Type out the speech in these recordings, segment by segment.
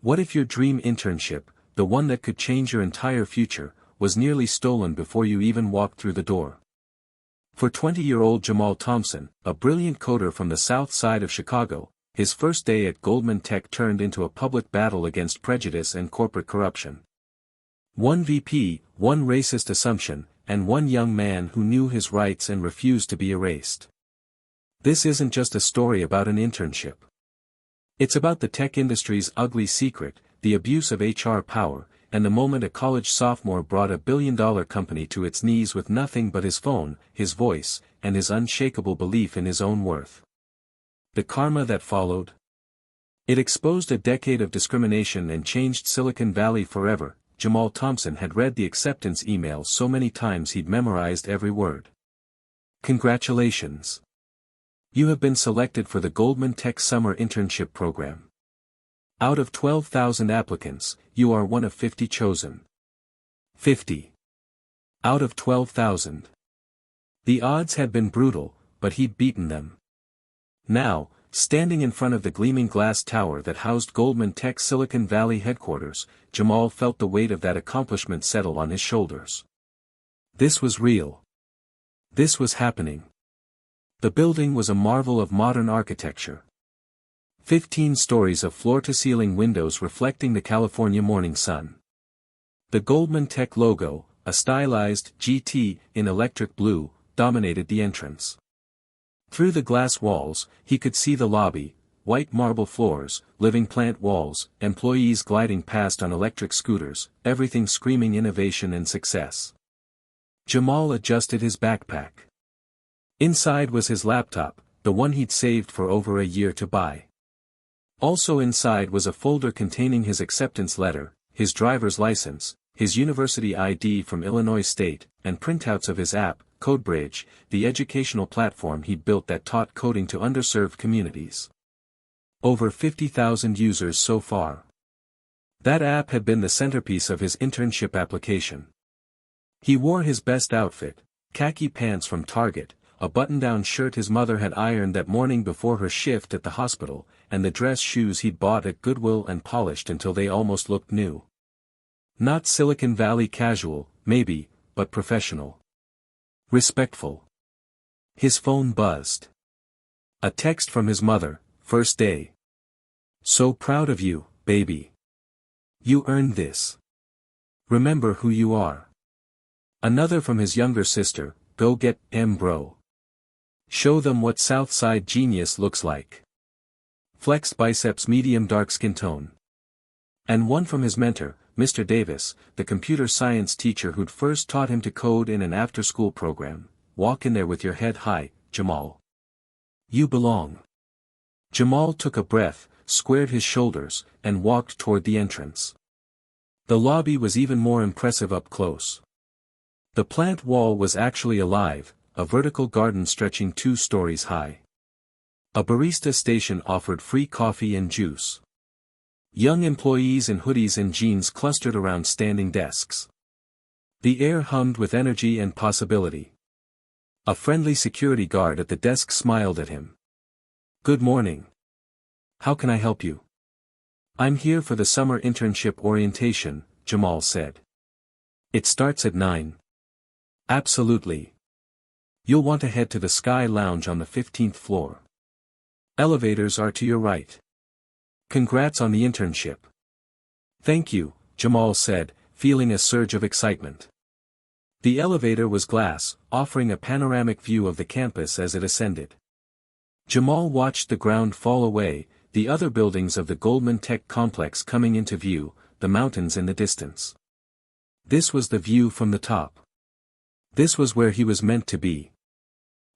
What if your dream internship, the one that could change your entire future, was nearly stolen before you even walked through the door? For 20-year-old Jamal Thompson, a brilliant coder from the south side of Chicago, his first day at Goldman Tech turned into a public battle against prejudice and corporate corruption. One VP, one racist assumption, and one young man who knew his rights and refused to be erased. This isn't just a story about an internship. It's about the tech industry's ugly secret, the abuse of HR power, and the moment a college sophomore brought a billion-dollar company to its knees with nothing but his phone, his voice, and his unshakable belief in his own worth. The karma that followed? It exposed a decade of discrimination and changed Silicon Valley forever. Jamal Thompson had read the acceptance email so many times he'd memorized every word. Congratulations! You have been selected for the Goldman Tech Summer Internship Program. Out of 12,000 applicants, you are one of 50 chosen. 50. Out of 12,000. The odds had been brutal, but he'd beaten them. Now, standing in front of the gleaming glass tower that housed Goldman Tech's Silicon Valley headquarters, Jamal felt the weight of that accomplishment settle on his shoulders. This was real. This was happening. The building was a marvel of modern architecture. 15 stories of floor-to-ceiling windows reflecting the California morning sun. The Goldman Tech logo, a stylized GT in electric blue, dominated the entrance. Through the glass walls, he could see the lobby, white marble floors, living plant walls, employees gliding past on electric scooters, everything screaming innovation and success. Jamal adjusted his backpack. Inside was his laptop, the one he'd saved for over a year to buy. Also inside was a folder containing his acceptance letter, his driver's license, his university ID from Illinois State, and printouts of his app, CodeBridge, the educational platform he'd built that taught coding to underserved communities. Over 50,000 users so far. That app had been the centerpiece of his internship application. He wore his best outfit, khaki pants from Target, a button-down shirt his mother had ironed that morning before her shift at the hospital, and the dress shoes he'd bought at Goodwill and polished until they almost looked new. Not Silicon Valley casual, maybe, but professional. Respectful. His phone buzzed. A text from his mother, first day. So proud of you, baby. You earned this. Remember who you are. Another from his younger sister, go get bro. Show them what Southside genius looks like. Flexed biceps medium dark skin tone. And one from his mentor, Mr. Davis, the computer science teacher who'd first taught him to code in an after-school program. Walk in there with your head high, Jamal. You belong. Jamal took a breath, squared his shoulders, and walked toward the entrance. The lobby was even more impressive up close. The plant wall was actually alive, a vertical garden stretching 2 stories high. A barista station offered free coffee and juice. Young employees in hoodies and jeans clustered around standing desks. The air hummed with energy and possibility. A friendly security guard at the desk smiled at him. Good morning. How can I help you? I'm here for the summer internship orientation, Jamal said. It starts at 9. Absolutely. You'll want to head to the Sky Lounge on the 15th floor. Elevators are to your right. Congrats on the internship. Thank you, Jamal said, feeling a surge of excitement. The elevator was glass, offering a panoramic view of the campus as it ascended. Jamal watched the ground fall away, the other buildings of the Goldman Tech complex coming into view, the mountains in the distance. This was the view from the top. This was where he was meant to be.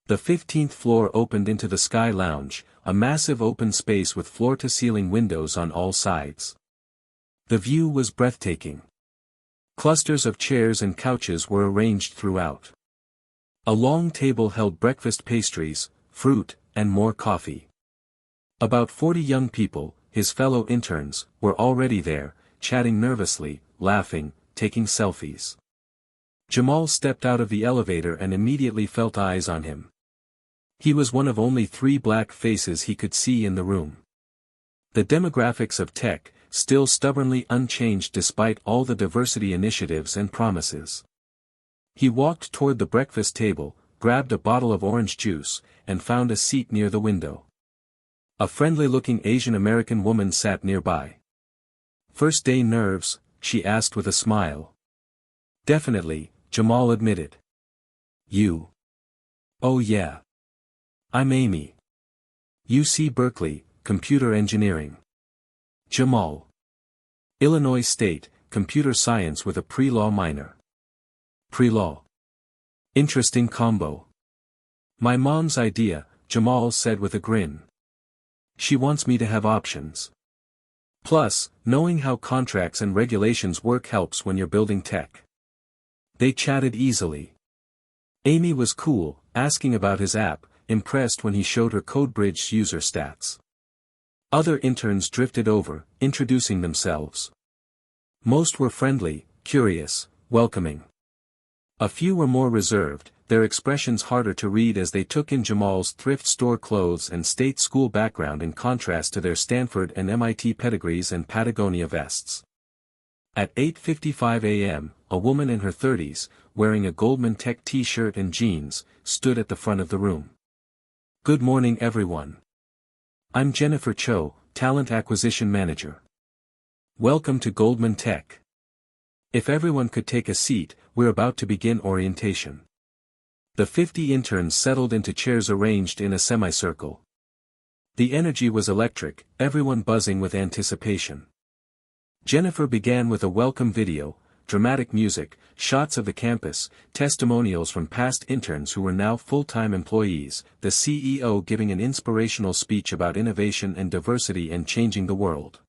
The 15th floor opened into the Sky Lounge, a massive open space with floor-to-ceiling windows on all sides. The view was breathtaking. Clusters of chairs and couches were arranged throughout. A long table held breakfast pastries, fruit, and more coffee. About 40 young people, his fellow interns, were already there, chatting nervously, laughing, taking selfies. Jamal stepped out of the elevator and immediately felt eyes on him. He was one of only 3 black faces he could see in the room. The demographics of tech, still stubbornly unchanged despite all the diversity initiatives and promises. He walked toward the breakfast table, grabbed a bottle of orange juice, and found a seat near the window. A friendly-looking Asian American woman sat nearby. "First day nerves?" she asked with a smile. "Definitely," Jamal admitted. "You?" "Oh yeah. I'm Amy. UC Berkeley, computer engineering." Jamal. Illinois State, computer science with a pre-law minor. Pre-law. Interesting combo. "My mom's idea," Jamal said with a grin. "She wants me to have options. Plus, knowing how contracts and regulations work helps when you're building tech." They chatted easily. Amy was cool, asking about his app, impressed when he showed her CodeBridge's user stats. Other interns drifted over, introducing themselves. Most were friendly, curious, welcoming. A few were more reserved, their expressions harder to read as they took in Jamal's thrift store clothes and state school background in contrast to their Stanford and MIT pedigrees and Patagonia vests. At 8:55 a.m., a woman in her 30s, wearing a Goldman Tech t-shirt and jeans, stood at the front of the room. "Good morning everyone. I'm Jennifer Cho, Talent Acquisition Manager. Welcome to Goldman Tech. If everyone could take a seat, we're about to begin orientation." The 50 interns settled into chairs arranged in a semicircle. The energy was electric, everyone buzzing with anticipation. Jennifer began with a welcome video, dramatic music, shots of the campus, testimonials from past interns who were now full-time employees, the CEO giving an inspirational speech about innovation and diversity and changing the world.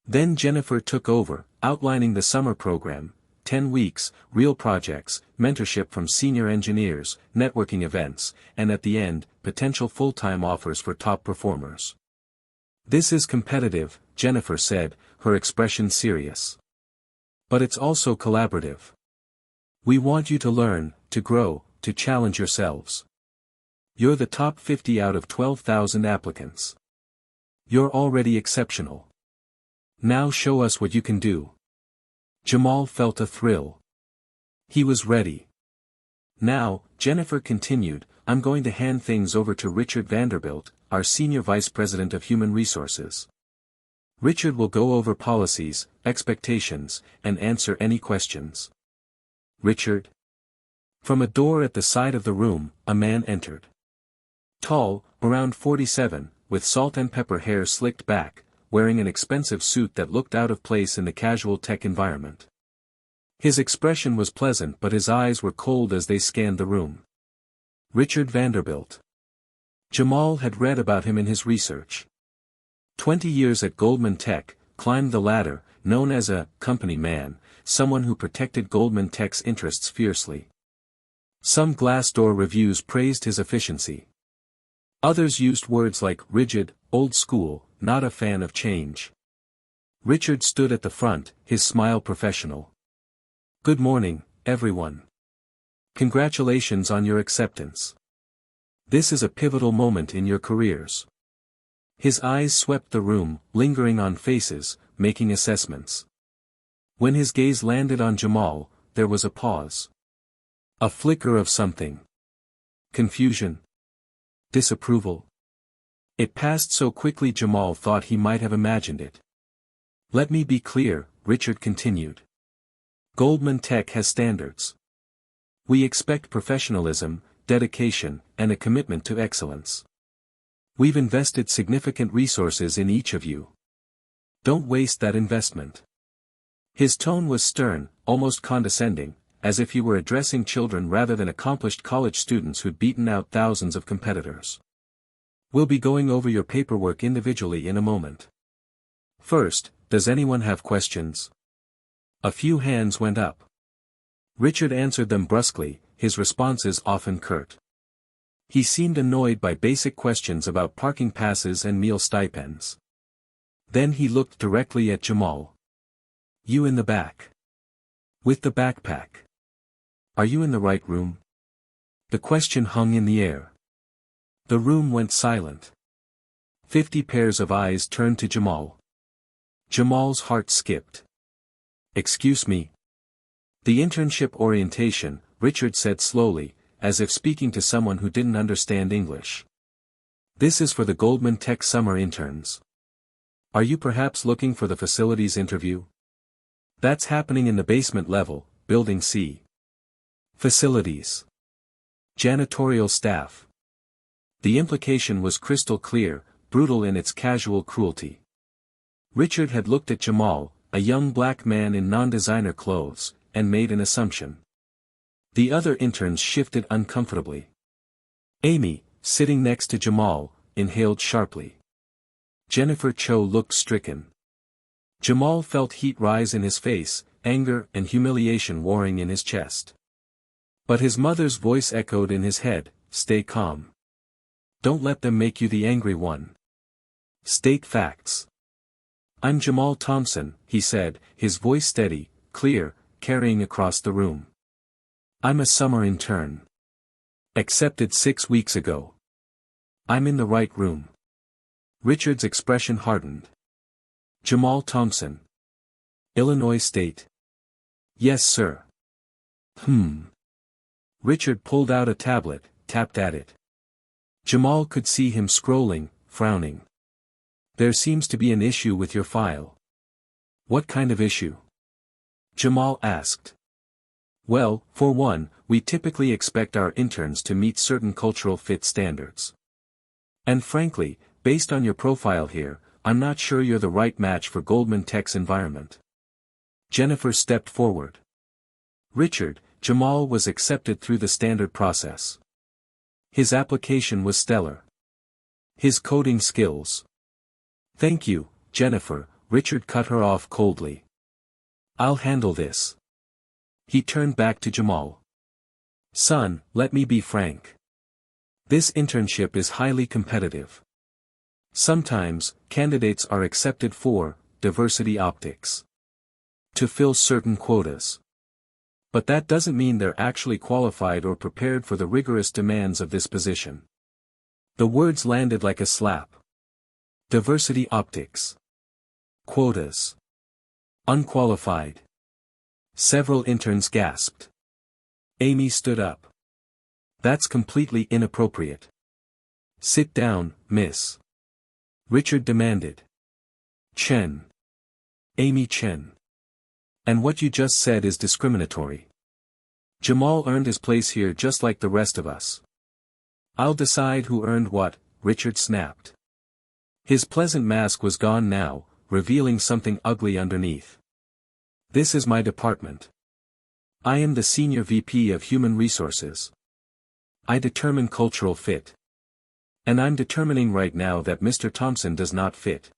Then Jennifer took over, outlining the summer program, 10 weeks, real projects, mentorship from senior engineers, networking events, and at the end, potential full-time offers for top performers. "This is competitive," Jennifer said, her expression serious. "But it's also collaborative. We want you to learn, to grow, to challenge yourselves. You're the top 50 out of 12,000 applicants. You're already exceptional. Now show us what you can do." Jamal felt a thrill. He was ready. "Now," Jennifer continued, "I'm going to hand things over to Richard Vanderbilt, our Senior Vice President of Human Resources. Richard will go over policies, expectations, and answer any questions." "Richard?" From a door at the side of the room, a man entered. Tall, around 47, with salt and pepper hair slicked back, wearing an expensive suit that looked out of place in the casual tech environment. His expression was pleasant but his eyes were cold as they scanned the room. Richard Vanderbilt. Jamal had read about him in his research. 20 years at Goldman Tech, climbed the ladder, known as a company man, someone who protected Goldman Tech's interests fiercely. Some Glassdoor reviews praised his efficiency. Others used words like rigid, old school, not a fan of change. Richard stood at the front, his smile professional. "Good morning, everyone. Congratulations on your acceptance. This is a pivotal moment in your careers." His eyes swept the room, lingering on faces, making assessments. When his gaze landed on Jamal, there was a pause. A flicker of something. Confusion. Disapproval. It passed so quickly Jamal thought he might have imagined it. "Let me be clear," Richard continued. "Goldman Tech has standards. We expect professionalism, dedication, and a commitment to excellence. We've invested significant resources in each of you. Don't waste that investment." His tone was stern, almost condescending, as if he were addressing children rather than accomplished college students who'd beaten out thousands of competitors. "We'll be going over your paperwork individually in a moment. First, does anyone have questions?" A few hands went up. Richard answered them brusquely, his responses often curt. He seemed annoyed by basic questions about parking passes and meal stipends. Then he looked directly at Jamal. "You in the back. With the backpack. Are you in the right room?" The question hung in the air. The room went silent. 50 pairs of eyes turned to Jamal. Jamal's heart skipped. Excuse me. The internship orientation, Richard said slowly, as if speaking to someone who didn't understand English. This is for the Goldman Tech summer interns. Are you perhaps looking for the facilities interview? That's happening in the basement level, Building C. Facilities. Janitorial staff. The implication was crystal clear, brutal in its casual cruelty. Richard had looked at Jamal, a young black man in non-designer clothes, and made an assumption. The other interns shifted uncomfortably. Amy, sitting next to Jamal, inhaled sharply. Jennifer Cho looked stricken. Jamal felt heat rise in his face, anger and humiliation warring in his chest. But his mother's voice echoed in his head, "Stay calm. Don't let them make you the angry one. State facts." "I'm Jamal Thompson," he said, his voice steady, clear, carrying across the room. "I'm a summer intern. Accepted 6 weeks ago. I'm in the right room." Richard's expression hardened. "Jamal Thompson. Illinois State." "Yes, sir." Richard pulled out a tablet, tapped at it. Jamal could see him scrolling, frowning. "There seems to be an issue with your file." "What kind of issue?" Jamal asked. "Well, for one, we typically expect our interns to meet certain cultural fit standards. And frankly, based on your profile here, I'm not sure you're the right match for Goldman Tech's environment." Jennifer stepped forward. "Richard, Jamal was accepted through the standard process. His application was stellar. His coding skills." "Thank you, Jennifer," Richard cut her off coldly. "I'll handle this." He turned back to Jamal. "Son, let me be frank. This internship is highly competitive. Sometimes, candidates are accepted for diversity optics. To fill certain quotas. But that doesn't mean they're actually qualified or prepared for the rigorous demands of this position." The words landed like a slap. Diversity optics. Quotas. Unqualified. Several interns gasped. Amy stood up. "That's completely inappropriate." "Sit down, miss." Richard demanded. "Chen. Amy Chen. And what you just said is discriminatory. Jamal earned his place here just like the rest of us." "I'll decide who earned what," Richard snapped. His pleasant mask was gone now, revealing something ugly underneath. "This is my department. I am the Senior VP of Human Resources. I determine cultural fit. And I'm determining right now that Mr. Thompson does not fit."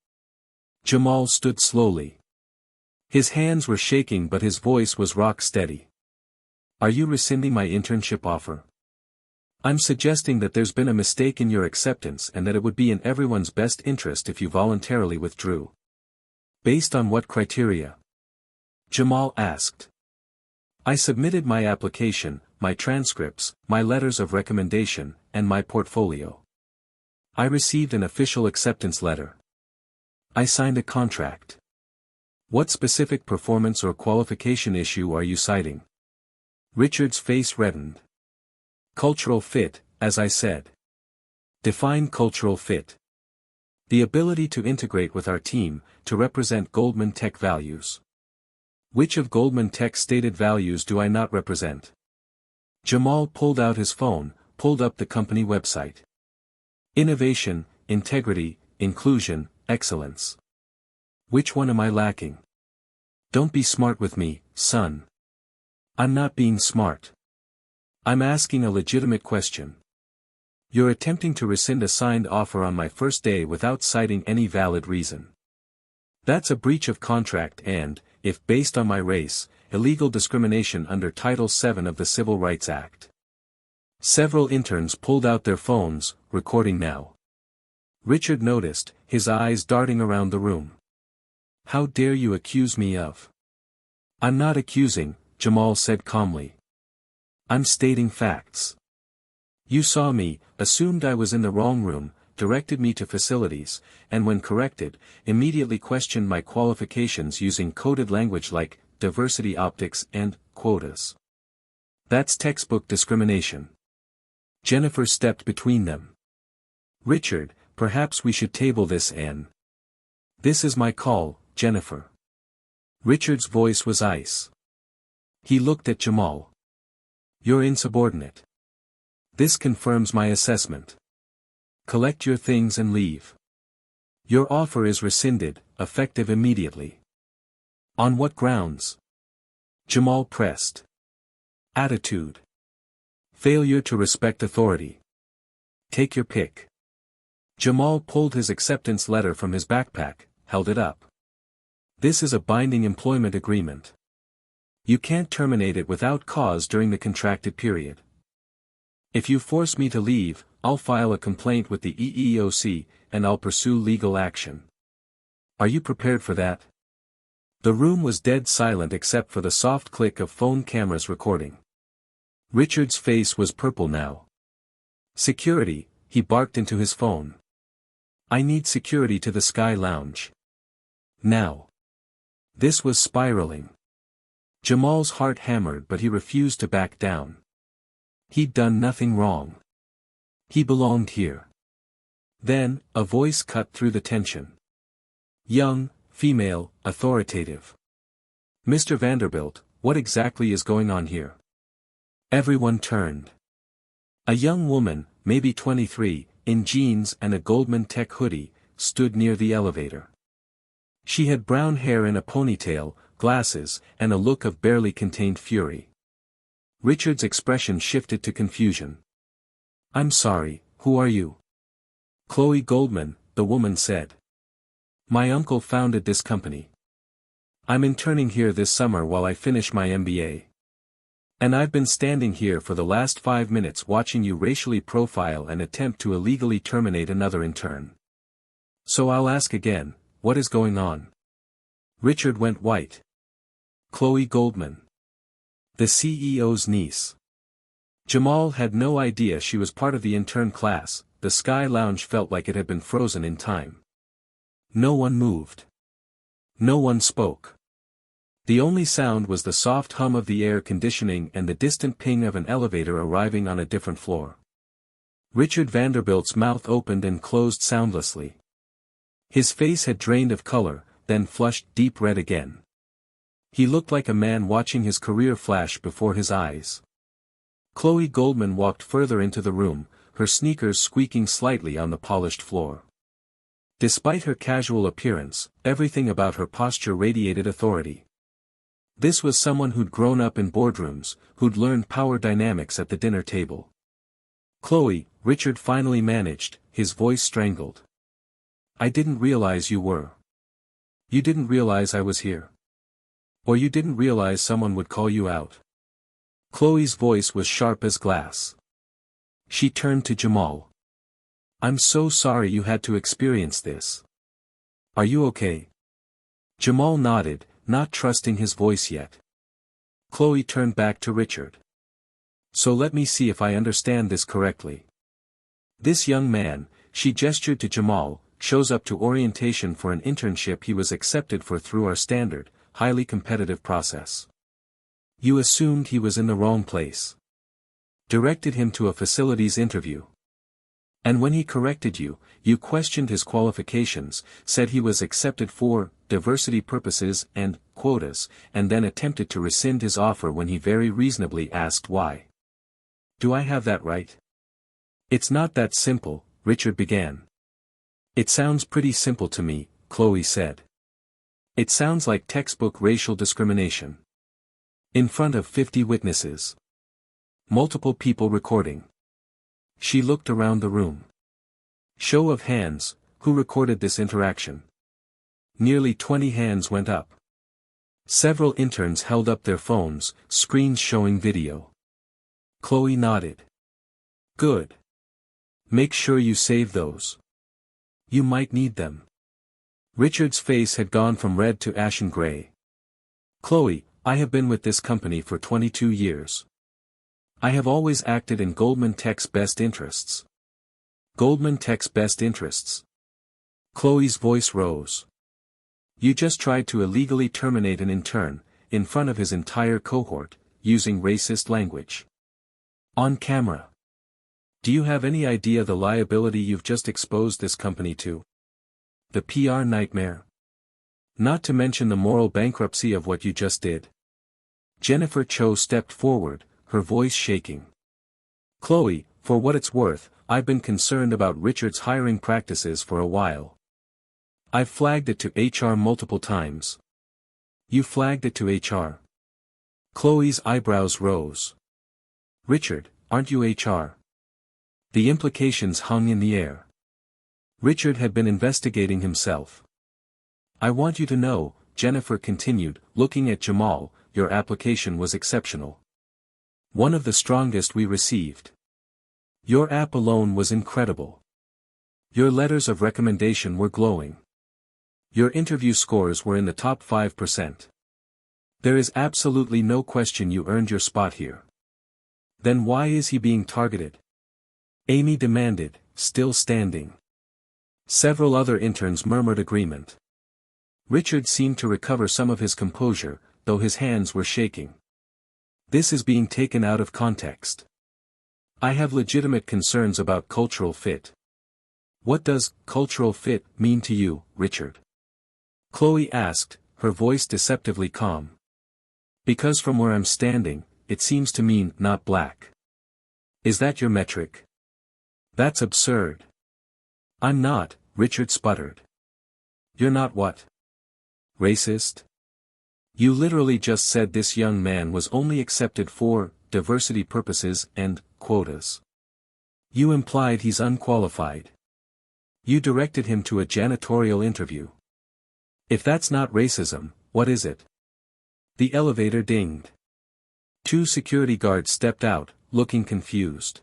Jamal stood slowly. His hands were shaking but his voice was rock steady. "Are you rescinding my internship offer? I'm suggesting that there's been a mistake in your acceptance and that it would be in everyone's best interest if you voluntarily withdrew." "Based on what criteria?" Jamal asked. "I submitted my application, my transcripts, my letters of recommendation, and my portfolio. I received an official acceptance letter. I signed a contract. What specific performance or qualification issue are you citing?" Richard's face reddened. "Cultural fit, as I said. Define cultural fit. The ability to integrate with our team, to represent Goldman Tech values. Which of Goldman Tech's stated values do I not represent?" Jamal pulled out his phone, pulled up the company website. "Innovation, integrity, inclusion, excellence. Which one am I lacking?" "Don't be smart with me, son." "I'm not being smart. I'm asking a legitimate question. You're attempting to rescind a signed offer on my first day without citing any valid reason. That's a breach of contract and, if based on my race, illegal discrimination under Title VII of the Civil Rights Act." Several interns pulled out their phones, recording now. Richard noticed, his eyes darting around the room. "How dare you accuse me of?" "I'm not accusing," Jamal said calmly. "I'm stating facts. You saw me, assumed I was in the wrong room, directed me to facilities, and when corrected, immediately questioned my qualifications using coded language like diversity optics and quotas. That's textbook discrimination. Jennifer stepped between them. Richard, perhaps we should table this and... This is my call, Jennifer. Richard's voice was ice. He looked at Jamal. You're insubordinate. This confirms my assessment. Collect your things and leave. Your offer is rescinded, effective immediately. On what grounds? Jamal pressed. Attitude. Failure to respect authority. Take your pick. Jamal pulled his acceptance letter from his backpack, held it up. This is a binding employment agreement. You can't terminate it without cause during the contracted period. If you force me to leave, I'll file a complaint with the EEOC, and I'll pursue legal action. Are you prepared for that? The room was dead silent except for the soft click of phone cameras recording. Richard's face was purple now. Security, he barked into his phone. I need security to the Sky Lounge. Now. This was spiraling. Jamal's heart hammered, but he refused to back down. He'd done nothing wrong. He belonged here. Then, a voice cut through the tension. Young, female, authoritative. Mr. Vanderbilt, what exactly is going on here? Everyone turned. A young woman, maybe 23, in jeans and a Goldman Tech hoodie, stood near the elevator. She had brown hair in a ponytail, glasses, and a look of barely contained fury. Richard's expression shifted to confusion. I'm sorry, who are you? Chloe Goldman, the woman said. My uncle founded this company. I'm interning here this summer while I finish my MBA. And I've been standing here for the last 5 minutes watching you racially profile and attempt to illegally terminate another intern. So I'll ask again, what is going on? Richard went white. Chloe Goldman. The CEO's niece. Jamal had no idea she was part of the intern class. The Sky Lounge felt like it had been frozen in time. No one moved. No one spoke. The only sound was the soft hum of the air conditioning and the distant ping of an elevator arriving on a different floor. Richard Vanderbilt's mouth opened and closed soundlessly. His face had drained of color, then flushed deep red again. He looked like a man watching his career flash before his eyes. Chloe Goldman walked further into the room, her sneakers squeaking slightly on the polished floor. Despite her casual appearance, everything about her posture radiated authority. This was someone who'd grown up in boardrooms, who'd learned power dynamics at the dinner table. Chloe, Richard finally managed, his voice strangled. I didn't realize you were. You didn't realize I was here. Or you didn't realize someone would call you out. Chloe's voice was sharp as glass. She turned to Jamal. I'm so sorry you had to experience this. Are you okay? Jamal nodded, not trusting his voice yet. Chloe turned back to Richard. So let me see if I understand this correctly. This young man, she gestured to Jamal, shows up to orientation for an internship he was accepted for through our standard, highly competitive process. You assumed he was in the wrong place. Directed him to a facilities interview. And when he corrected you, you questioned his qualifications, said he was accepted for diversity purposes and quotas, and then attempted to rescind his offer when he very reasonably asked why. Do I have that right? It's not that simple, Richard began. It sounds pretty simple to me, Chloe said. It sounds like textbook racial discrimination. In front of 50 witnesses. Multiple people recording. She looked around the room. Show of hands, who recorded this interaction? Nearly 20 hands went up. Several interns held up their phones, screens showing video. Chloe nodded. Good. Make sure you save those. You might need them. Richard's face had gone from red to ashen gray. Chloe, I have been with this company for 22 years. I have always acted in Goldman Tech's best interests. Goldman Tech's best interests. Chloe's voice rose. You just tried to illegally terminate an intern, in front of his entire cohort, using racist language. On camera. Do you have any idea the liability you've just exposed this company to? The PR nightmare. Not to mention the moral bankruptcy of what you just did. Jennifer Cho stepped forward, her voice shaking. Chloe, for what it's worth, I've been concerned about Richard's hiring practices for a while. I've flagged it to HR multiple times. You flagged it to HR? Chloe's eyebrows rose. Richard, aren't you HR? The implications hung in the air. Richard had been investigating himself. I want you to know, Jennifer continued, looking at Jamal, your application was exceptional. One of the strongest we received. Your app alone was incredible. Your letters of recommendation were glowing. Your interview scores were in the top 5%. There is absolutely no question you earned your spot here. Then why is he being targeted? Amy demanded, still standing. Several other interns murmured agreement. Richard seemed to recover some of his composure, though his hands were shaking. This is being taken out of context. I have legitimate concerns about cultural fit. What does cultural fit mean to you, Richard? Chloe asked, her voice deceptively calm. Because from where I'm standing, it seems to mean not black. Is that your metric? That's absurd. I'm not, Richard sputtered. You're not what? Racist? You literally just said this young man was only accepted for diversity purposes and quotas. You implied he's unqualified. You directed him to a janitorial interview. If that's not racism, what is it? The elevator dinged. 2 security guards stepped out, looking confused.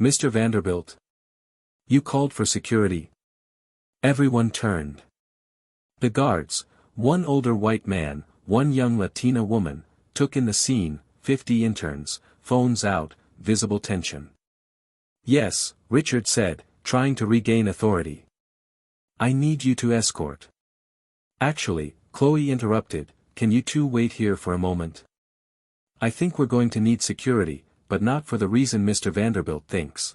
Mr. Vanderbilt? You called for security? Everyone turned. The guards, one older white man, one young Latina woman, took in the scene, 50 interns, phones out, visible tension. Yes, Richard said, trying to regain authority. I need you to escort. Actually, Chloe interrupted, can you two wait here for a moment? I think we're going to need security, but not for the reason Mr. Vanderbilt thinks.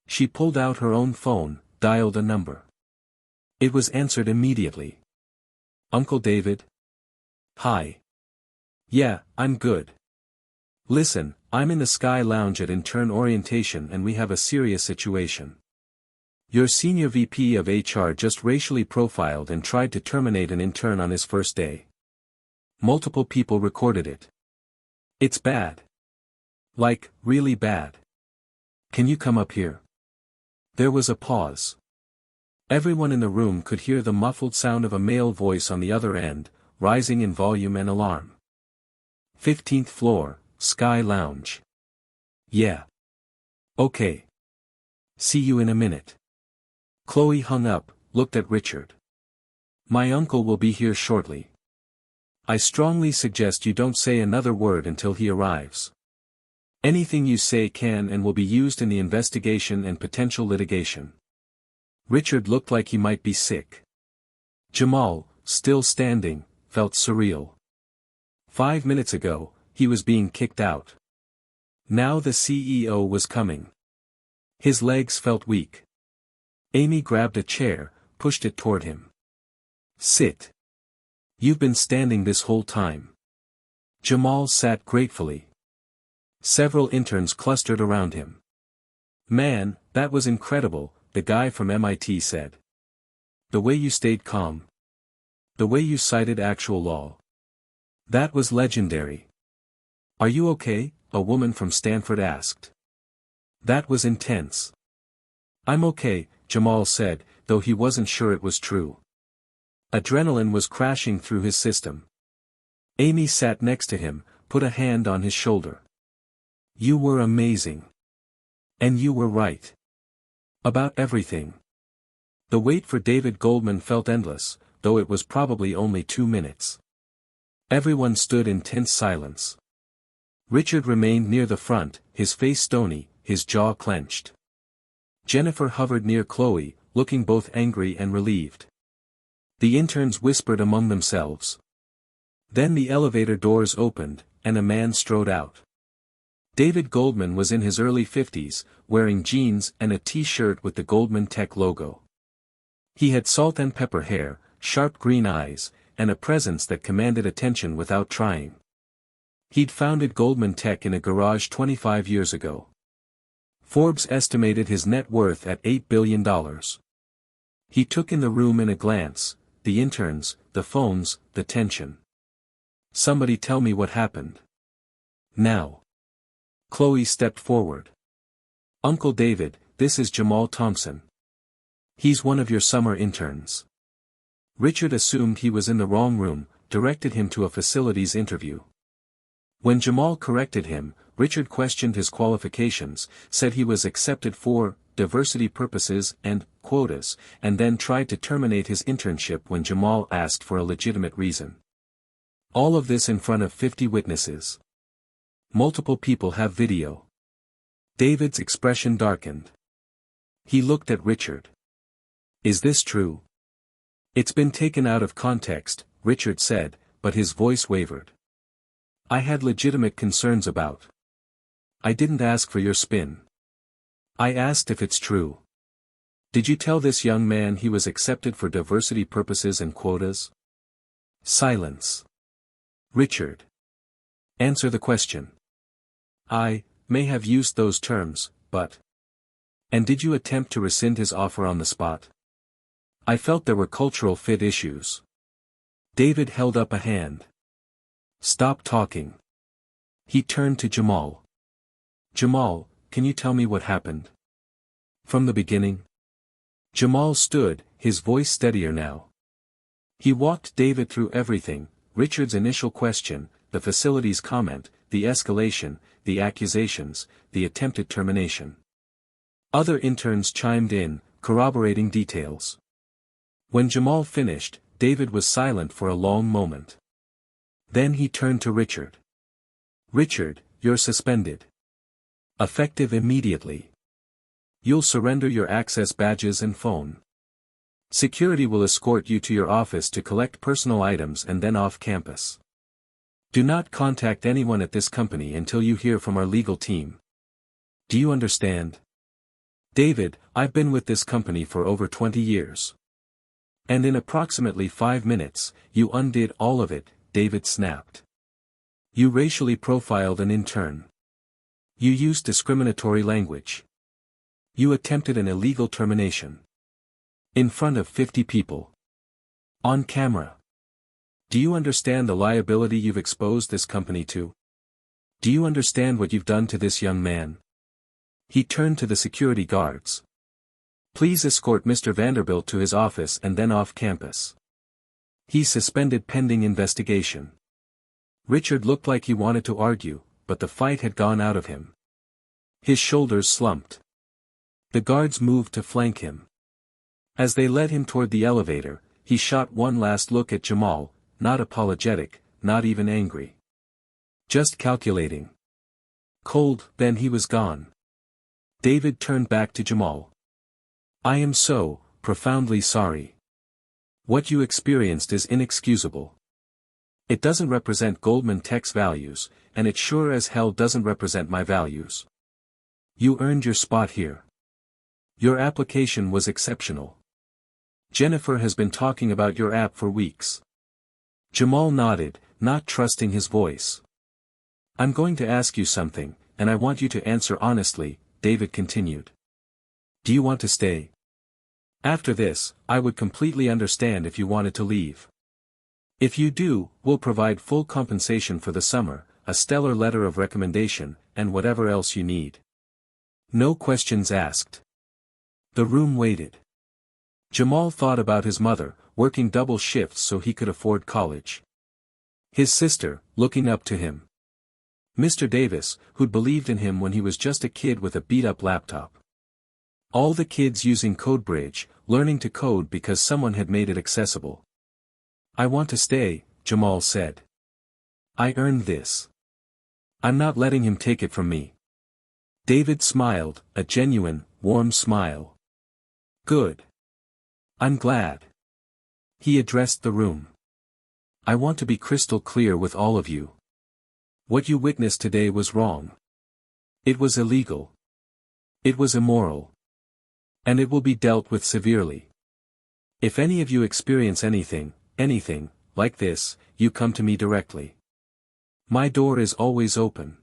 She pulled out her own phone, dialed a number. It was answered immediately. Uncle David? Hi. Yeah, I'm good. Listen, I'm in the Sky Lounge at intern orientation and we have a serious situation. Your senior VP of HR just racially profiled and tried to terminate an intern on his first day. Multiple people recorded it. It's bad. Like, really bad. Can you come up here? There was a pause. Everyone in the room could hear the muffled sound of a male voice on the other end, rising in volume and alarm. 15th floor, Sky Lounge. Yeah. Okay. See you in a minute. Chloe hung up, looked at Richard. My uncle will be here shortly. I strongly suggest you don't say another word until he arrives. Anything you say can and will be used in the investigation and potential litigation. Richard looked like he might be sick. Jamal, still standing, felt surreal. 5 minutes ago, he was being kicked out. Now the CEO was coming. His legs felt weak. Amy grabbed a chair, pushed it toward him. Sit. You've been standing this whole time. Jamal sat gratefully. Several interns clustered around him. Man, that was incredible, the guy from MIT said. The way you stayed calm. The way you cited actual law. That was legendary. Are you okay? A woman from Stanford asked. That was intense. I'm okay, Jamal said, though he wasn't sure it was true. Adrenaline was crashing through his system. Amy sat next to him, put a hand on his shoulder. You were amazing. And you were right. About everything. The wait for David Goldman felt endless, though it was probably only 2 minutes. Everyone stood in tense silence. Richard remained near the front, his face stony, his jaw clenched. Jennifer hovered near Chloe, looking both angry and relieved. The interns whispered among themselves. Then the elevator doors opened, and a man strode out. David Goldman was in his early 50s, wearing jeans and a t-shirt with the Goldman Tech logo. He had salt and pepper hair, sharp green eyes, and a presence that commanded attention without trying. He'd founded Goldman Tech in a garage 25 years ago. Forbes estimated his net worth at $8 billion. He took in the room in a glance, the interns, the phones, the tension. "Somebody tell me what happened. Now." Chloe stepped forward. "Uncle David, this is Jamal Thompson. He's one of your summer interns." Richard assumed he was in the wrong room, directed him to a facilities interview. When Jamal corrected him, Richard questioned his qualifications, said he was accepted for diversity purposes and quotas, and then tried to terminate his internship when Jamal asked for a legitimate reason. All of this in front of 50 witnesses. Multiple people have video. David's expression darkened. He looked at Richard. "Is this true?" "It's been taken out of context," Richard said, but his voice wavered. "I had legitimate concerns about. I didn't ask for your spin. I asked if it's true. Did you tell this young man he was accepted for diversity purposes and quotas?" Silence. "Richard. Answer the question." "I may have used those terms, but—" "And did you attempt to rescind his offer on the spot?" "I felt there were cultural fit issues." David held up a hand. "Stop talking." He turned to Jamal. "Jamal, can you tell me what happened? From the beginning?" Jamal stood, his voice steadier now. He walked David through everything: Richard's initial question, the facility's comment, the escalation, the accusations, the attempted termination. Other interns chimed in, corroborating details. When Jamal finished, David was silent for a long moment. Then he turned to Richard. "Richard, you're suspended. Effective immediately. You'll surrender your access badges and phone. Security will escort you to your office to collect personal items and then off campus. Do not contact anyone at this company until you hear from our legal team. Do you understand?" "David, I've been with this company for over 20 years. And in approximately 5 minutes, you undid all of it," David snapped. "You racially profiled an intern. You used discriminatory language. You attempted an illegal termination. In front of 50 people. On camera. Do you understand the liability you've exposed this company to? Do you understand what you've done to this young man?" He turned to the security guards. "Please escort Mr. Vanderbilt to his office and then off campus. He's suspended pending investigation." Richard looked like he wanted to argue, but the fight had gone out of him. His shoulders slumped. The guards moved to flank him. As they led him toward the elevator, he shot one last look at Jamal, not apologetic, not even angry. Just calculating. Cold. Then he was gone. David turned back to Jamal. "I am so profoundly sorry. What you experienced is inexcusable. It doesn't represent Goldman Tech's values, and it sure as hell doesn't represent my values. You earned your spot here. Your application was exceptional. Jennifer has been talking about your app for weeks." Jamal nodded, not trusting his voice. "I'm going to ask you something, and I want you to answer honestly," David continued. "Do you want to stay? After this, I would completely understand if you wanted to leave. If you do, we'll provide full compensation for the summer, a stellar letter of recommendation, and whatever else you need. No questions asked." The room waited. Jamal thought about his mother, working double shifts so he could afford college. His sister, looking up to him. Mr. Davis, who'd believed in him when he was just a kid with a beat-up laptop. All the kids using CodeBridge, learning to code because someone had made it accessible. "I want to stay," Jamal said. "I earned this. I'm not letting him take it from me." David smiled, a genuine, warm smile. Good. I'm glad. He addressed the room. I want to be crystal clear with all of you. What you witnessed today was wrong. It was illegal. It was immoral. And it will be dealt with severely. If any of you experience anything, like this, you come to me directly. My door is always open.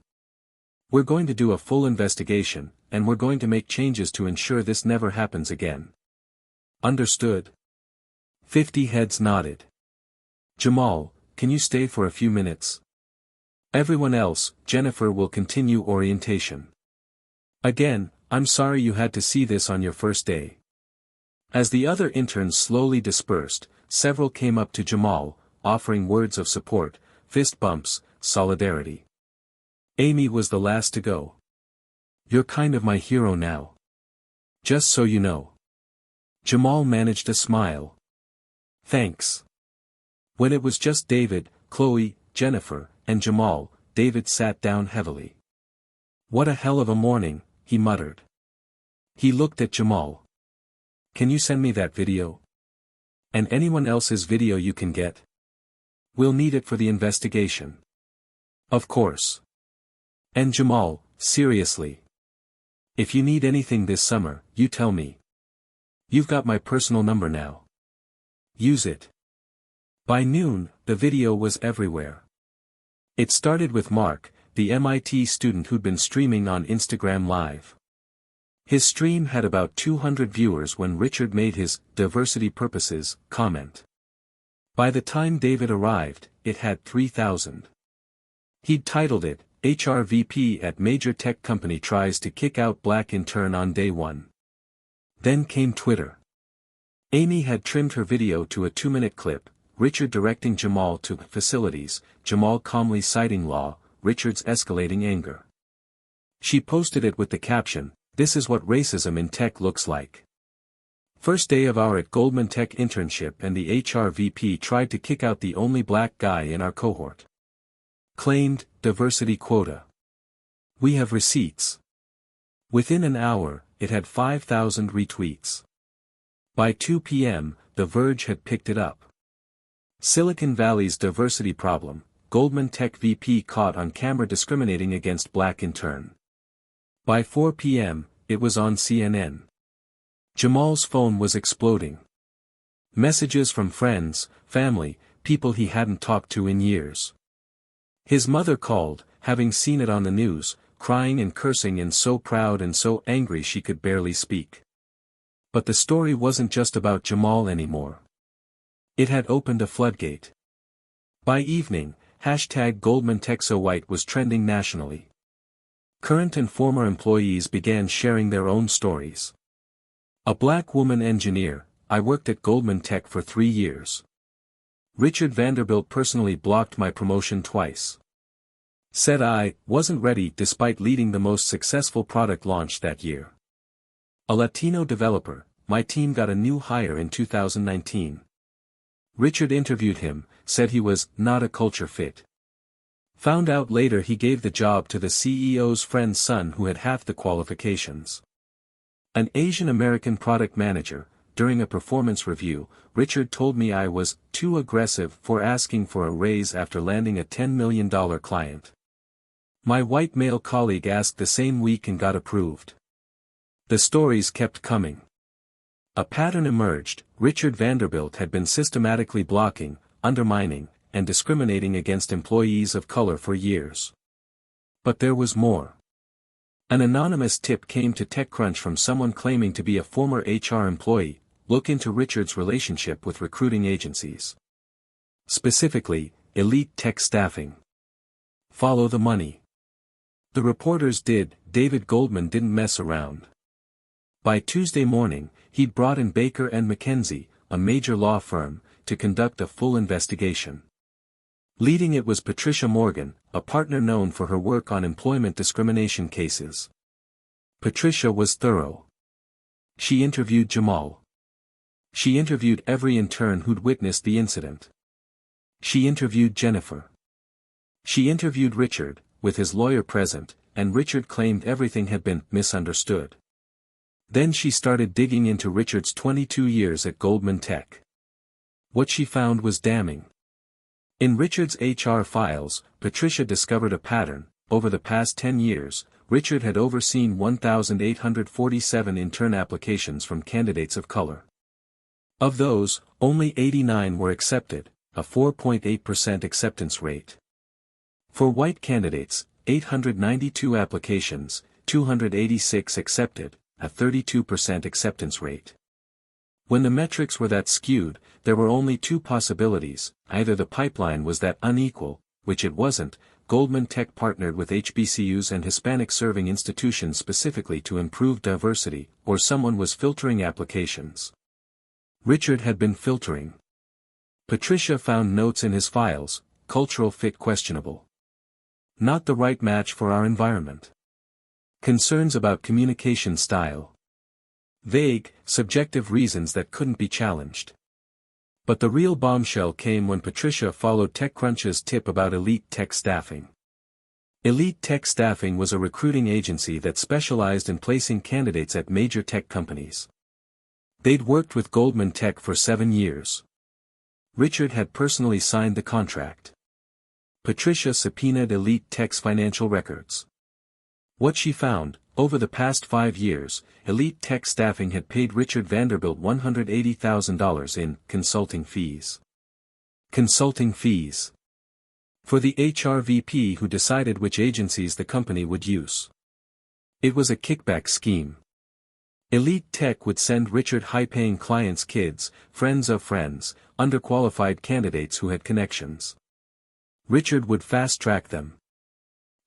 We're going to do a full investigation, and we're going to make changes to ensure this never happens again. Understood? 50 heads nodded. Jamal, can you stay for a few minutes? Everyone else, Jennifer will continue orientation. Again, I'm sorry you had to see this on your first day. As the other interns slowly dispersed, several came up to Jamal, offering words of support, fist bumps, solidarity. Amy was the last to go. You're kind of my hero now. Just so you know. Jamal managed a smile. Thanks. When it was just David, Chloe, Jennifer, and Jamal, David sat down heavily. What a hell of a morning, he muttered. He looked at Jamal. Can you send me that video? And anyone else's video you can get? We'll need it for the investigation. Of course. And Jamal, seriously. If you need anything this summer, you tell me. You've got my personal number now. Use it. By noon, the video was everywhere. It started with Mark, the MIT student who'd been streaming on Instagram Live. His stream had about 200 viewers when Richard made his diversity purposes comment. By the time David arrived, it had 3,000. He'd titled it, HR VP at Major Tech Company Tries to Kick Out Black Intern on Day 1. Then came Twitter. Amy had trimmed her video to a 2-minute clip, Richard directing Jamal to facilities, Jamal calmly citing law, Richard's escalating anger. She posted it with the caption, "This is what racism in tech looks like. First day of our at Goldman Tech internship and the HR VP tried to kick out the only black guy in our cohort. Claimed, diversity quota. We have receipts." Within an hour, it had 5,000 retweets. By 2 p.m., The Verge had picked it up. Silicon Valley's diversity problem, Goldman Tech VP caught on camera discriminating against black intern. By 4 p.m., it was on CNN. Jamal's phone was exploding. Messages from friends, family, people he hadn't talked to in years. His mother called, having seen it on the news, crying and cursing and so proud and so angry she could barely speak. But the story wasn't just about Jamal anymore. It had opened a floodgate. By evening, #GoldmanTechSoWhite was trending nationally. Current and former employees began sharing their own stories. A black woman engineer, I worked at Goldman Tech for 3 years. Richard Vanderbilt personally blocked my promotion twice. Said I wasn't ready despite leading the most successful product launch that year. A Latino developer, my team got a new hire in 2019. Richard interviewed him, said he was not a culture fit. Found out later he gave the job to the CEO's friend's son who had half the qualifications. An Asian American product manager, during a performance review, Richard told me I was too aggressive for asking for a raise after landing a $10 million client. My white male colleague asked the same week and got approved. The stories kept coming. A pattern emerged. Richard Vanderbilt had been systematically blocking, undermining, and discriminating against employees of color for years. But there was more. An anonymous tip came to TechCrunch from someone claiming to be a former HR employee. Look into Richard's relationship with recruiting agencies. Specifically, elite tech staffing. Follow the money. The reporters did. David Goldman didn't mess around. By Tuesday morning, he'd brought in Baker and McKenzie, a major law firm, to conduct a full investigation. Leading it was Patricia Morgan, a partner known for her work on employment discrimination cases. Patricia was thorough. She interviewed Jamal. She interviewed every intern who'd witnessed the incident. She interviewed Jennifer. She interviewed Richard, with his lawyer present, and Richard claimed everything had been misunderstood. Then she started digging into Richard's 22 years at Goldman Tech. What she found was damning. In Richard's HR files, Patricia discovered a pattern. Over the past 10 years, Richard had overseen 1,847 intern applications from candidates of color. Of those, only 89 were accepted, a 4.8% acceptance rate. For white candidates, 892 applications, 286 accepted, a 32% acceptance rate. When the metrics were that skewed, there were only two possibilities: either the pipeline was that unequal, which it wasn't. Goldman Tech partnered with HBCUs and Hispanic-serving institutions specifically to improve diversity, or someone was filtering applications. Richard had been filtering. Patricia found notes in his files: cultural fit questionable. Not the right match for our environment. Concerns about communication style. Vague, subjective reasons that couldn't be challenged. But the real bombshell came when Patricia followed TechCrunch's tip about Elite Tech Staffing. Elite Tech Staffing was a recruiting agency that specialized in placing candidates at major tech companies. They'd worked with Goldman Tech for 7 years. Richard had personally signed the contract. Patricia subpoenaed Elite Tech's financial records. What she found: over the past 5 years, Elite Tech Staffing had paid Richard Vanderbilt $180,000 in consulting fees. Consulting fees. For the HR VP who decided which agencies the company would use. It was a kickback scheme. Elite Tech would send Richard high-paying clients' kids, friends of friends, underqualified candidates who had connections. Richard would fast-track them.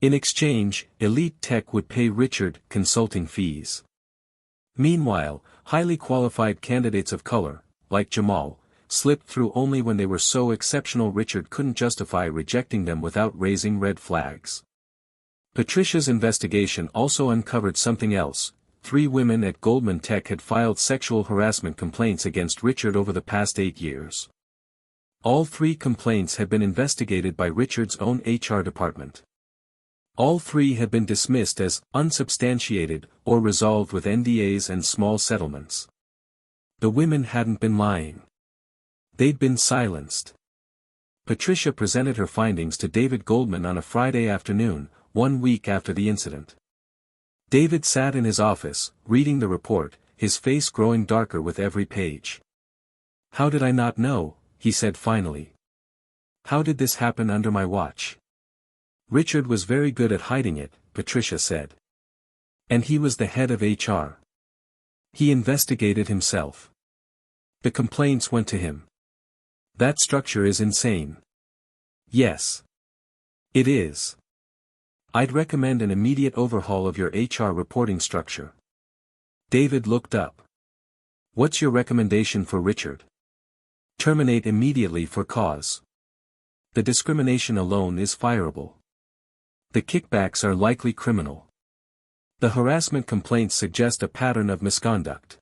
In exchange, Elite Tech would pay Richard consulting fees. Meanwhile, highly qualified candidates of color, like Jamal, slipped through only when they were so exceptional Richard couldn't justify rejecting them without raising red flags. Patricia's investigation also uncovered something else: 3 women at Goldman Tech had filed sexual harassment complaints against Richard over the past 8 years. All 3 complaints had been investigated by Richard's own HR department. All 3 had been dismissed as unsubstantiated or resolved with NDAs and small settlements. The women hadn't been lying. They'd been silenced. Patricia presented her findings to David Goldman on a Friday afternoon, 1 week after the incident. David sat in his office, reading the report, his face growing darker with every page. "How did I not know?" he said finally. "How did this happen under my watch?" "Richard was very good at hiding it," Patricia said. "And he was the head of HR. He investigated himself. The complaints went to him. That structure is insane." "Yes. It is. I'd recommend an immediate overhaul of your HR reporting structure." David looked up. "What's your recommendation for Richard?" "Terminate immediately for cause. The discrimination alone is fireable. The kickbacks are likely criminal. The harassment complaints suggest a pattern of misconduct.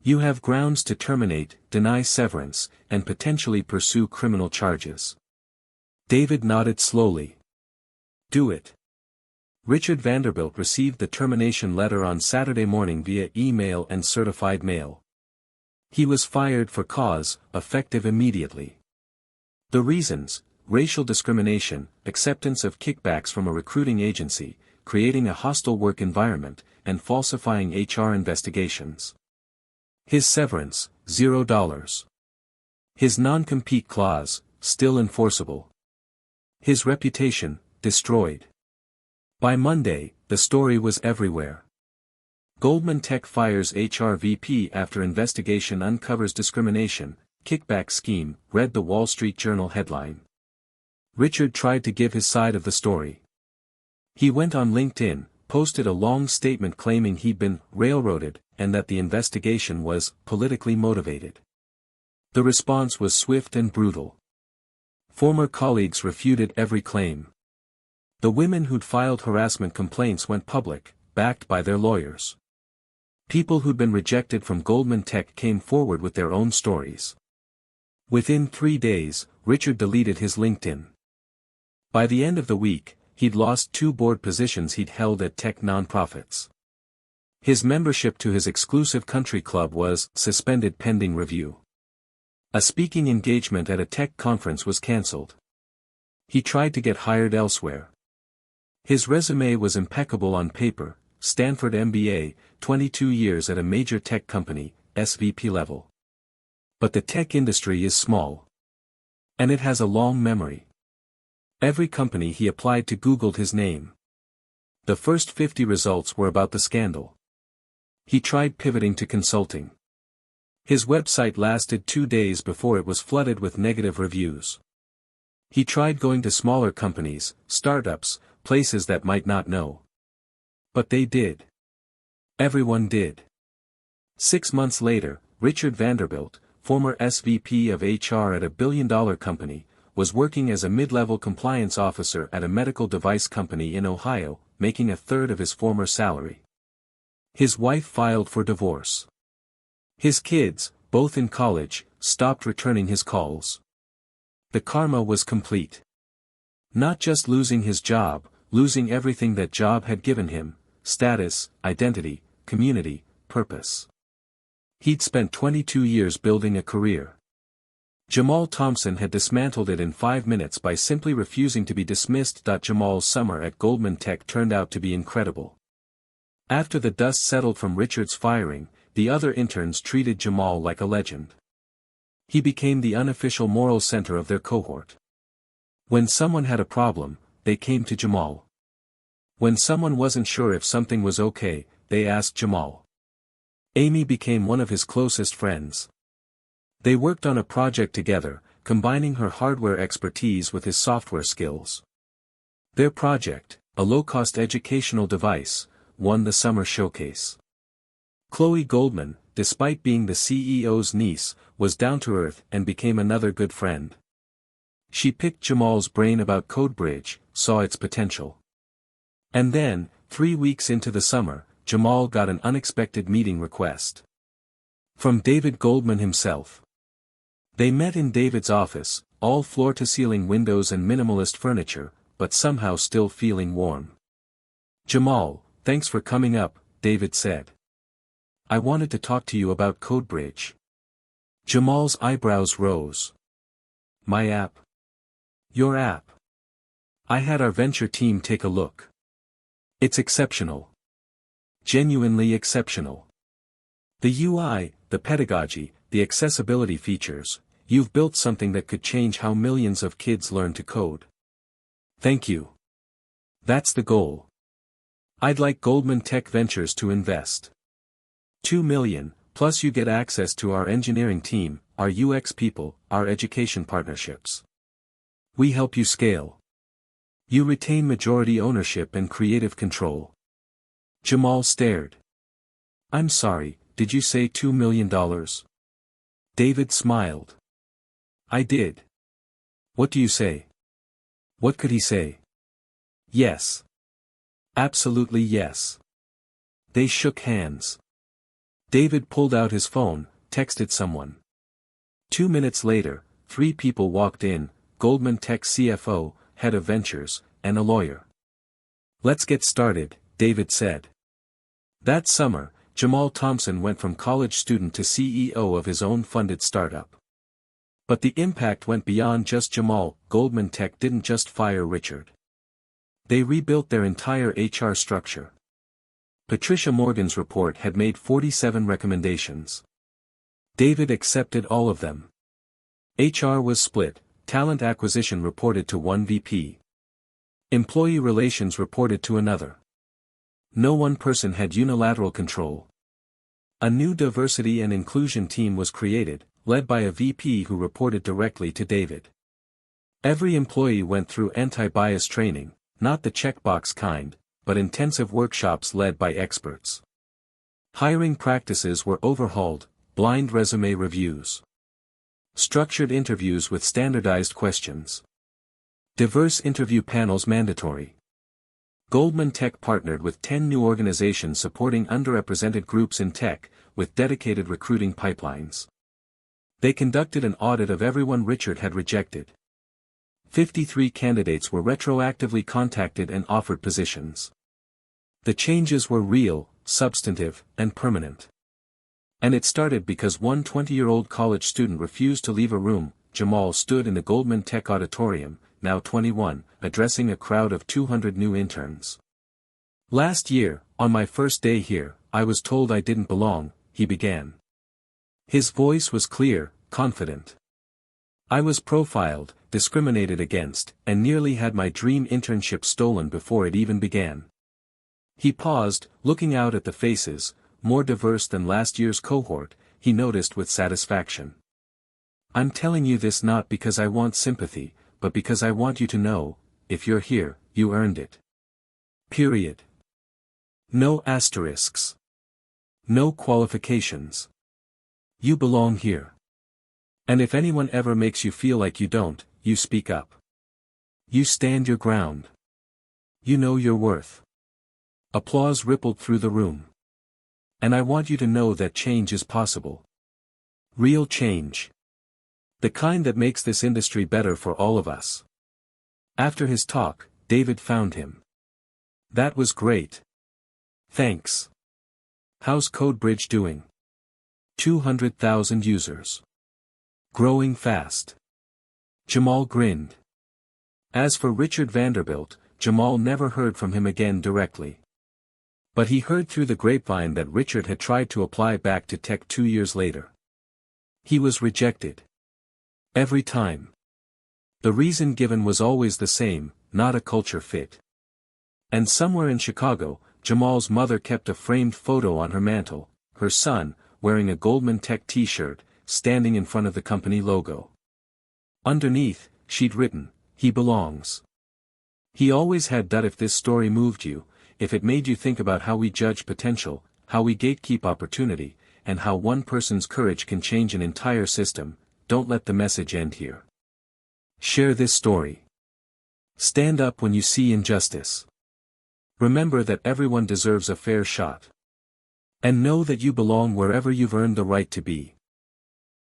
You have grounds to terminate, deny severance, and potentially pursue criminal charges." David nodded slowly. "Do it." Richard Vanderbilt received the termination letter on Saturday morning via email and certified mail. He was fired for cause, effective immediately. The reasons: racial discrimination, acceptance of kickbacks from a recruiting agency, creating a hostile work environment, and falsifying HR investigations. His severance, $0. His non-compete clause, still enforceable. His reputation, destroyed. By Monday, the story was everywhere. Goldman Tech fires HR VP after investigation uncovers discrimination, kickback scheme, read the Wall Street Journal headline. Richard tried to give his side of the story. He went on LinkedIn, posted a long statement claiming he'd been railroaded, and that the investigation was politically motivated. The response was swift and brutal. Former colleagues refuted every claim. The women who'd filed harassment complaints went public, backed by their lawyers. People who'd been rejected from Goldman Tech came forward with their own stories. Within 3 days, Richard deleted his LinkedIn. By the end of the week, he'd lost 2 board positions he'd held at tech nonprofits. His membership to his exclusive country club was suspended pending review. A speaking engagement at a tech conference was cancelled. He tried to get hired elsewhere. His resume was impeccable on paper: Stanford MBA, 22 years at a major tech company, SVP level. But the tech industry is small. And it has a long memory. Every company he applied to Googled his name. The first 50 results were about the scandal. He tried pivoting to consulting. His website lasted 2 days before it was flooded with negative reviews. He tried going to smaller companies, startups, places that might not know. But they did. Everyone did. 6 months later, Richard Vanderbilt, former SVP of HR at a billion-dollar company, was working as a mid-level compliance officer at a medical device company in Ohio, making a third of his former salary. His wife filed for divorce. His kids, both in college, stopped returning his calls. The karma was complete. Not just losing his job, losing everything that job had given him: status, identity, community, purpose. He'd spent 22 years building a career. Jamal Thompson had dismantled it in 5 minutes by simply refusing to be dismissed. Jamal's summer at Goldman Tech turned out to be incredible. After the dust settled from Richard's firing, the other interns treated Jamal like a legend. He became the unofficial moral center of their cohort. When someone had a problem, they came to Jamal. When someone wasn't sure if something was okay, they asked Jamal. Amy became one of his closest friends. They worked on a project together, combining her hardware expertise with his software skills. Their project, a low-cost educational device, won the summer showcase. Chloe Goldman, despite being the CEO's niece, was down-to-earth and became another good friend. She picked Jamal's brain about CodeBridge, saw its potential. And then, 3 weeks into the summer, Jamal got an unexpected meeting request. From David Goldman himself. They met in David's office, all floor-to-ceiling windows and minimalist furniture, but somehow still feeling warm. "Jamal, thanks for coming up," David said. "I wanted to talk to you about CodeBridge." Jamal's eyebrows rose. "My app?" "Your app. I had our venture team take a look. It's exceptional. Genuinely exceptional. The UI, the pedagogy, the accessibility features, you've built something that could change how millions of kids learn to code." "Thank you. That's the goal. I'd like Goldman Tech Ventures to invest $2 million, plus you get access to our engineering team, our UX people, our education partnerships. We help you scale. You retain majority ownership and creative control." Jamal stared. "I'm sorry, did you say $2 million? David smiled. "I did. What do you say?" What could he say? "Yes. Absolutely yes." They shook hands. David pulled out his phone, texted someone. 2 minutes later, 3 people walked in: Goldman Tech CFO, head of ventures, and a lawyer. "Let's get started," David said. That summer, Jamal Thompson went from college student to CEO of his own funded startup. But the impact went beyond just Jamal. Goldman Tech didn't just fire Richard. They rebuilt their entire HR structure. Patricia Morgan's report had made 47 recommendations. David accepted all of them. HR was split: talent acquisition reported to one VP. Employee relations reported to another. No one person had unilateral control. A new diversity and inclusion team was created, led by a VP who reported directly to David. Every employee went through anti-bias training, not the checkbox kind, but intensive workshops led by experts. Hiring practices were overhauled: blind resume reviews, structured interviews with standardized questions, diverse interview panels mandatory. Goldman Tech partnered with 10 new organizations supporting underrepresented groups in tech, with dedicated recruiting pipelines. They conducted an audit of everyone Richard had rejected. 53 candidates were retroactively contacted and offered positions. The changes were real, substantive, and permanent. And it started because one 20-year-old college student refused to leave a room. Jamal stood in the Goldman Tech auditorium, now 21, addressing a crowd of 200 new interns. "Last year, on my first day here, I was told I didn't belong," he began. His voice was clear, confident. "I was profiled, discriminated against, and nearly had my dream internship stolen before it even began." He paused, looking out at the faces, more diverse than last year's cohort, he noticed with satisfaction. "I'm telling you this not because I want sympathy, but because I want you to know, if you're here, you earned it. Period. No asterisks. No qualifications. You belong here. And if anyone ever makes you feel like you don't, you speak up. You stand your ground. You know your worth." Applause rippled through the room. "And I want you to know that change is possible. Real change. The kind that makes this industry better for all of us." After his talk, David found him. "That was great. Thanks. How's CodeBridge doing? 200,000 users. Growing fast." Jamal grinned. As for Richard Vanderbilt, Jamal never heard from him again directly. But he heard through the grapevine that Richard had tried to apply back to tech 2 years later. He was rejected. Every time. The reason given was always the same, not a culture fit. And somewhere in Chicago, Jamal's mother kept a framed photo on her mantle, her son, wearing a Goldman Tech t-shirt, standing in front of the company logo. Underneath, she'd written, "He belongs." He always had that. If this story moved you, if it made you think about how we judge potential, how we gatekeep opportunity, and how one person's courage can change an entire system, don't let the message end here. Share this story. Stand up when you see injustice. Remember that everyone deserves a fair shot. And know that you belong wherever you've earned the right to be.